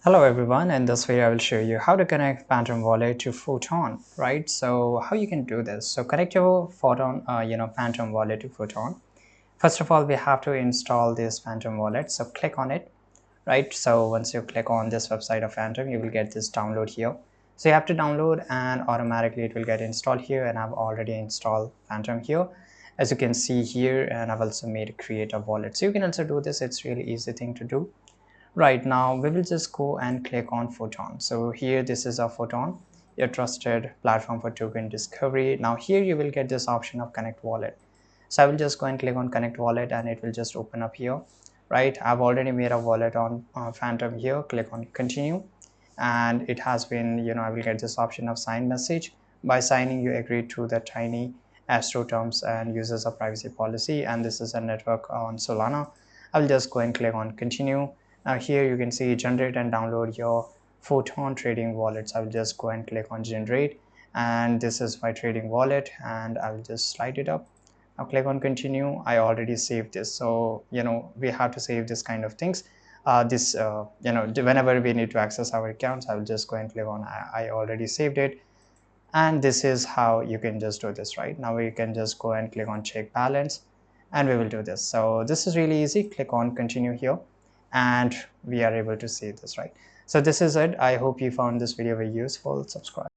Hello everyone, in this video I will show you how to connect Phantom wallet to Photon, right? So how you can do this? So connect your Photon, Phantom wallet to Photon. First of all, we have to install this Phantom wallet. So click on it, right? So once you click on this website of Phantom, you will get this download here. So you have to download and automatically it will get installed here, and I've already installed Phantom here. As you can see here, and I've also made a create a wallet. So you can also do this. It's really easy thing to do. Right now, we will just go and click on Photon. So here, this is a Photon, your trusted platform for token discovery. Now here you will get this option of connect wallet. So I will just go and click on connect wallet and it will just open up here, right? I've already made a wallet on Phantom here. Click on continue and it has been, I will get this option of sign message. By signing, you agree to the tiny Astro terms and uses a privacy policy, and this is a network on Solana. I will just go and click on continue. Now here you can see generate and download your Photon trading wallets. I will just go and click on generate, and this is my trading wallet, and I will just slide it up. Now click on continue. I already saved this, so we have to save this kind of things. Whenever we need to access our accounts, I will just go and click on I already saved it. And this is how you can just do this. Right now we can just go and click on check balance, and we will do this. So this is really easy. Click on continue here and we are able to see this, right? So this is it. I hope you found this video very useful. Subscribe.